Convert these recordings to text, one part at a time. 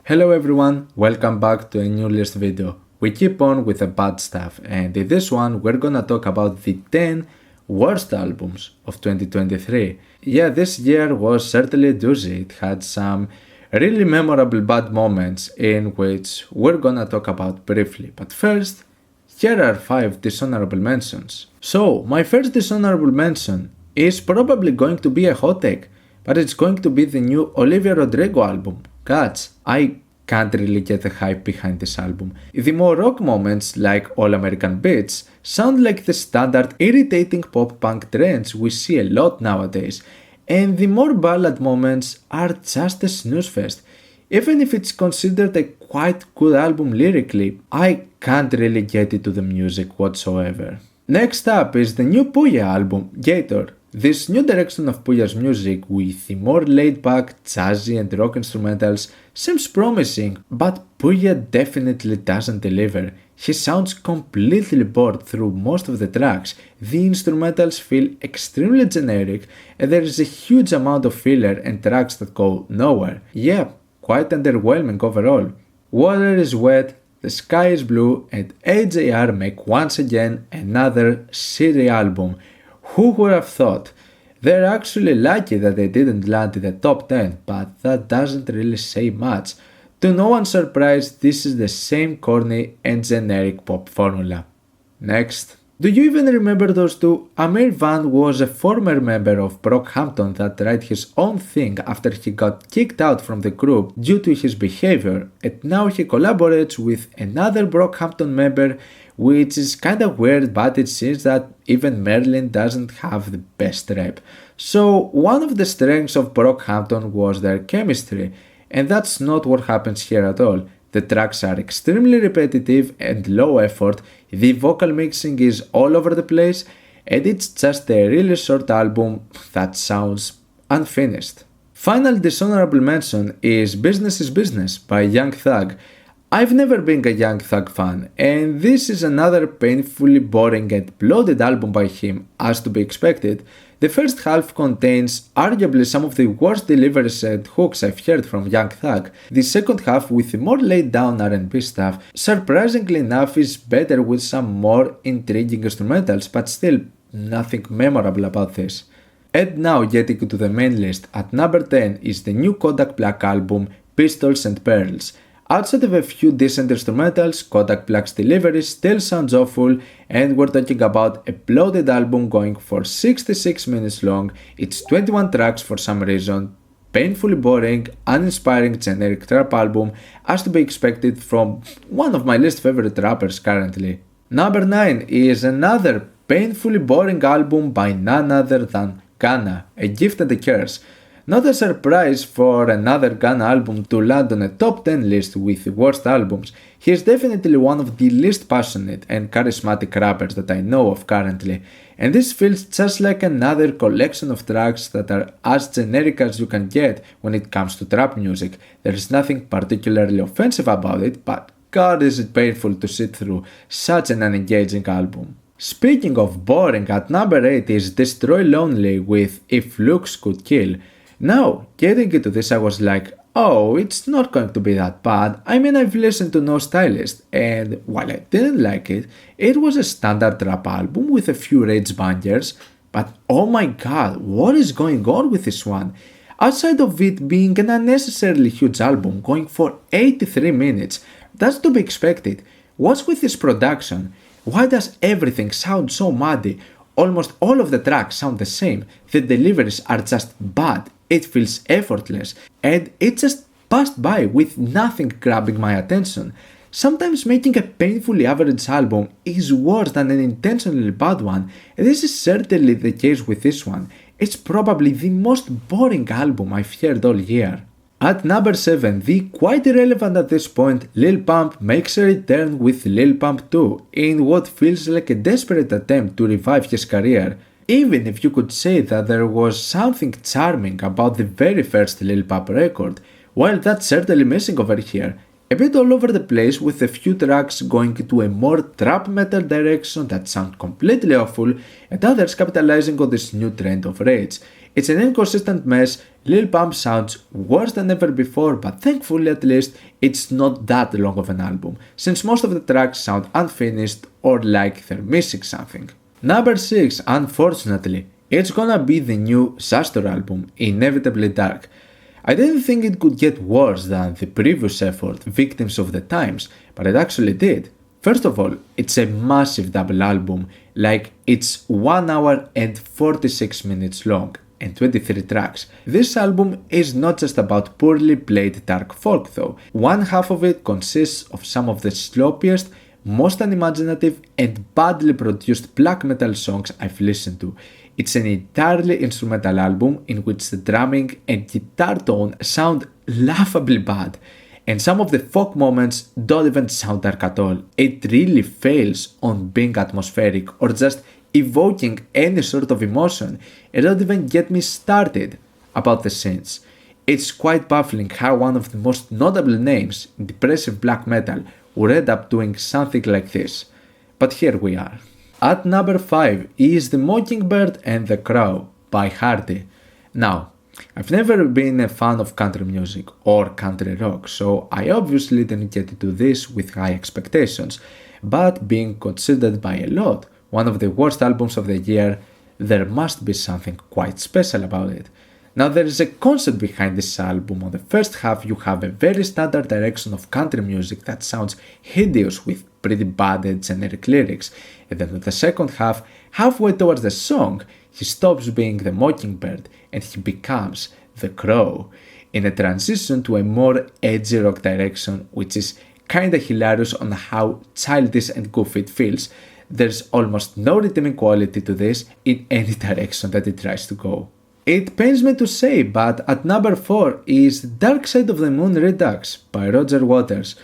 Hello everyone, welcome back to a new list video. We keep on with the bad stuff, and in this one we're gonna talk about the 10 worst albums of 2023. Yeah, this year was certainly a doozy. It had some really memorable bad moments in which we're gonna talk about briefly. But first, here are 5 dishonorable mentions. So, my first dishonorable mention is probably going to be a hot take, but it's going to be the new Olivia Rodrigo album, Guts. I can't really get the hype behind this album. The more rock moments, like All American Beats, sound like the standard irritating pop punk trends we see a lot nowadays, and the more ballad moments are just a snooze fest. Even if it's considered a quite good album lyrically, I can't really get into the music whatsoever. Next up is the new Puya album, Gator. This new direction of Puya's music with the more laid-back, jazzy and rock instrumentals seems promising, but Puya definitely doesn't deliver. He sounds completely bored through most of the tracks, the instrumentals feel extremely generic, and there is a huge amount of filler and tracks that go nowhere. Yeah, quite underwhelming overall. Water is wet, the sky is blue, and AJR make once again another shitty album. Who would have thought? They're actually lucky that they didn't land in the top 10, but that doesn't really say much. To no one's surprise, this is the same corny and generic pop formula. Next. Do you even remember those two? Amir Van was a former member of Brockhampton that tried his own thing after he got kicked out from the group due to his behavior, and now he collaborates with another Brockhampton member, which is kinda weird, but it seems that even Merlin doesn't have the best rep. So one of the strengths of Brockhampton was their chemistry, and that's not what happens here at all. The tracks are extremely repetitive and low effort, the vocal mixing is all over the place, and it's just a really short album that sounds unfinished. Final dishonorable mention is Business is Business by Young Thug. I've never been a Young Thug fan, and this is another painfully boring and bloated album by him, as to be expected. The first half contains arguably some of the worst deliveries and hooks I've heard from Young Thug. The second half, with the more laid down R&B stuff, surprisingly enough is better with some more intriguing instrumentals, but still nothing memorable about this. And now getting to the main list, at number 10 is the new Kodak Black album, Pistols and Pearls. Outside of a few decent instrumentals, Kodak Black's delivery still sounds awful, and we're talking about a bloated album going for 66 minutes long, it's 21 tracks for some reason, painfully boring, uninspiring generic trap album, as to be expected from one of my least favorite rappers currently. Number 9 is another painfully boring album by none other than Ghana, A Gift and a Curse. Not a surprise for another Ghana album to land on a top 10 list with the worst albums. He is definitely one of the least passionate and charismatic rappers that I know of currently, and this feels just like another collection of tracks that are as generic as you can get when it comes to trap music. There is nothing particularly offensive about it, but god is it painful to sit through such an unengaging album. Speaking of boring, at number 8 is Destroy Lonely with If Looks Could Kill. Now, getting into this I was like, oh, it's not going to be that bad. I mean, I've listened to No Stylist, and while I didn't like it, it was a standard rap album with a few rage bangers, but oh my god, what is going on with this one? Outside of it being an unnecessarily huge album going for 83 minutes, that's to be expected. What's with this production? Why does everything sound so muddy? Almost all of the tracks sound the same, the deliveries are just bad. It feels effortless, and it just passed by with nothing grabbing my attention. Sometimes making a painfully average album is worse than an intentionally bad one, and this is certainly the case with this one. It's probably the most boring album I've heard all year. At number 7, the quite irrelevant at this point, Lil Pump makes a return with Lil Pump 2 in what feels like a desperate attempt to revive his career. Even if you could say that there was something charming about the very first Lil Pump record, while that's certainly missing over here, A bit all over the place, with a few tracks going to a more trap metal direction that sound completely awful, and others capitalizing on this new trend of rage. It's an inconsistent mess. Lil Pump sounds worse than ever before, but thankfully at least it's not that long of an album, since most of the tracks sound unfinished or like they're missing something. Number 6, unfortunately, it's gonna be the new Zastor album, Inevitably Dark. I didn't think it could get worse than the previous effort, Victims of the Times, but it actually did. First of all, it's a massive double album, like it's 1 hour and 46 minutes long and 23 tracks. This album is not just about poorly played dark folk though. One half of it consists of some of the sloppiest, most unimaginative and badly produced black metal songs I've listened to. It's an entirely instrumental album in which the drumming and guitar tone sound laughably bad, and some of the folk moments don't even sound dark at all. It really fails on being atmospheric or just evoking any sort of emotion, and don't even get me started about the synths. It's quite baffling how one of the most notable names in depressive black metal would end up doing something like this. But here we are. At number 5 is The Mockingbird and the Crow by Hardy. Now, I've never been a fan of country music or country rock, so I obviously didn't get into this with high expectations, but being considered by a lot one of the worst albums of the year, there must be something quite special about it. Now there is a concept behind this album. On the first half you have a very standard direction of country music that sounds hideous with pretty bad and generic lyrics, and then in the second half, halfway towards the song, he stops being the Mockingbird and he becomes the Crow, in a transition to a more edgy rock direction, which is kinda hilarious on how childish and goofy it feels. There's almost no redeeming quality to this in any direction that it tries to go. It pains me to say, but at number 4 is Dark Side of the Moon Redux by Roger Waters.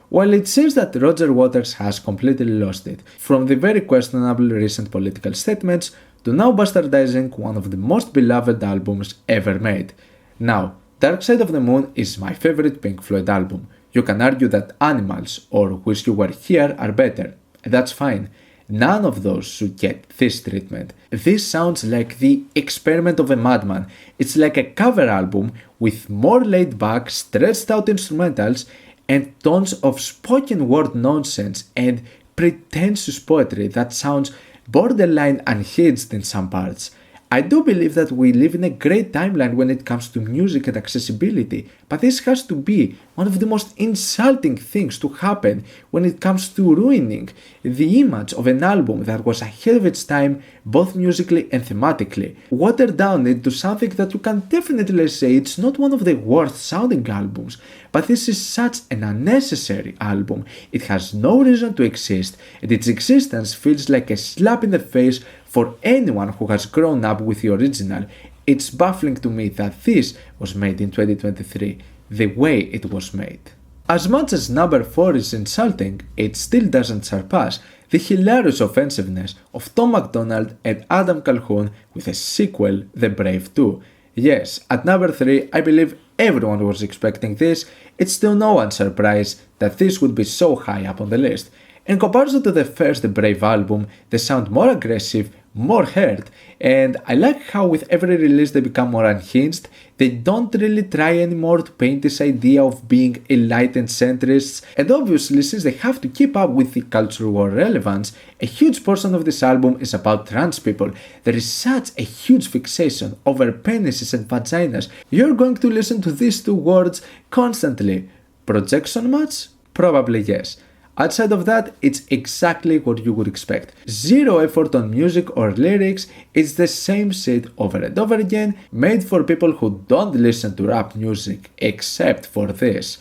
While it seems that Roger Waters has completely lost it, from the very questionable recent political statements to now bastardizing one of the most beloved albums ever made. Now, Dark Side of the Moon is my favorite Pink Floyd album. You can argue that Animals or Wish You Were Here are better, and that's fine. None of those should get this treatment. This sounds like the experiment of a madman. It's like a cover album with more laid back, stretched out instrumentals and tons of spoken word nonsense and pretentious poetry that sounds borderline unhinged in some parts. I do believe that we live in a great timeline when it comes to music and accessibility, but this has to be one of the most insulting things to happen when it comes to ruining the image of an album that was ahead of its time both musically and thematically. Water down into something that you can definitely say it's not one of the worst sounding albums, but this is such an unnecessary album. It has no reason to exist, and its existence feels like a slap in the face for anyone who has grown up with the original. It's baffling to me that this was made in 2023, the way it was made. As much as number 4 is insulting, it still doesn't surpass the hilarious offensiveness of Tom MacDonald and Adam Calhoun with a sequel, The Brave 2. Yes, at number 3, I believe everyone was expecting this. It's to no one's surprise that this would be so high up on the list. In comparison to the first Brave album, they sound more aggressive, more hurt, and I like how with every release they become more unhinged. They don't really try anymore to paint this idea of being enlightened centrists, and obviously since they have to keep up with the cultural war relevance, a huge portion of this album is about trans people. There is such a huge fixation over penises and vaginas. You're going to listen to these two words constantly. Projection much? Probably yes. Outside of that, it's exactly what you would expect. Zero effort on music or lyrics, it's the same shit over and over again, made for people who don't listen to rap music, except for this.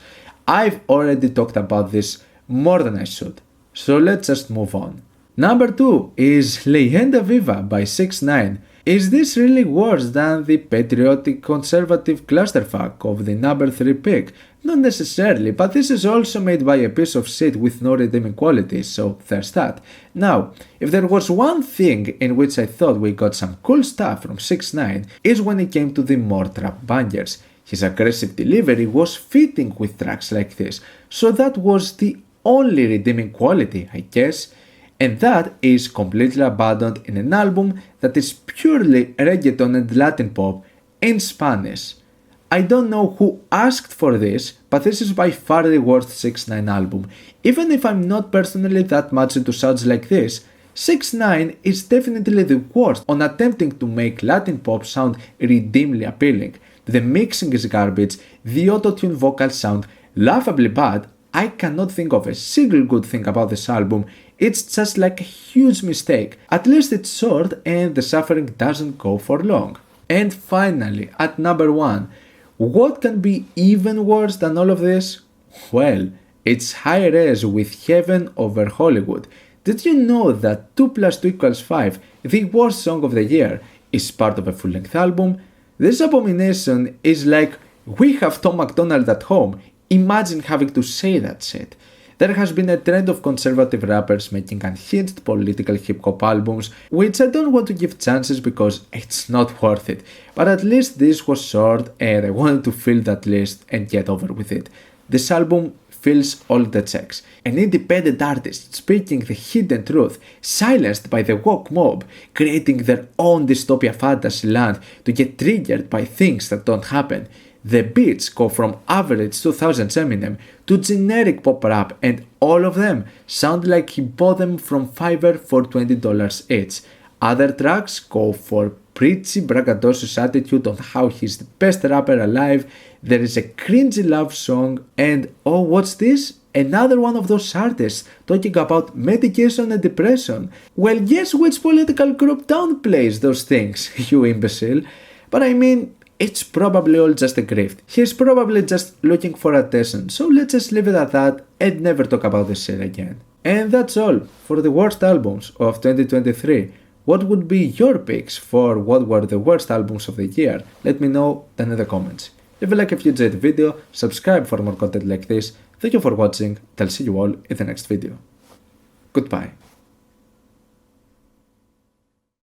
I've already talked about this more than I should, so let's just move on. Number 2 is Leyenda Viva by 6ix9ine. Is this really worse than the patriotic conservative clusterfuck of the number 3 pick? Not necessarily, but this is also made by a piece of shit with no redeeming qualities, so there's that. Now, if there was one thing in which I thought we got some cool stuff from 6ix9ine, is when it came to the more trap bangers. His aggressive delivery was fitting with tracks like this, so that was the only redeeming quality, I guess. And that is completely abandoned in an album that is purely reggaeton and Latin pop in Spanish. I don't know who asked for this, but this is by far the worst 6ix9ine album. Even if I'm not personally that much into sounds like this, 6ix9ine is definitely the worst on attempting to make Latin pop sound redeemingly appealing. The mixing is garbage, the auto-tune vocals sound laughably bad. I cannot think of a single good thing about this album. It's just like a huge mistake. At least it's short and the suffering doesn't go for long. And finally, at number 1, what can be even worse than all of this? Well, it's Hi-Rez with Heaven Over Hollywood. Did you know that 2 + 2 = 5, the worst song of the year, is part of a full-length album? This abomination is like, we have Tom MacDonald at home. Imagine having to say that shit. There has been a trend of conservative rappers making unhinged political hip-hop albums, which I don't want to give chances because it's not worth it. But at least this was short and I wanted to fill that list and get over with it. This album fills all the checks. An independent artist speaking the hidden truth, silenced by the woke mob, creating their own dystopia fantasy land to get triggered by things that don't happen. The beats go from average 2000s Eminem to generic pop rap, and all of them sound like he bought them from Fiverr for $20 each. Other tracks go for preachy braggadocious attitude on how he's the best rapper alive. There is a cringy love song, and oh, what's this? Another one of those artists talking about medication and depression. Well, guess which political group downplays those things, you imbecile? But I mean, it's probably all just a grift. He's probably just looking for attention, so let's just leave it at that and never talk about this shit again. And that's all for the worst albums of 2023. What would be your picks for what were the worst albums of the year? Let me know down in the comments. Leave a like if you enjoyed the video, subscribe for more content like this. Thank you for watching, and I'll see you all in the next video. Goodbye.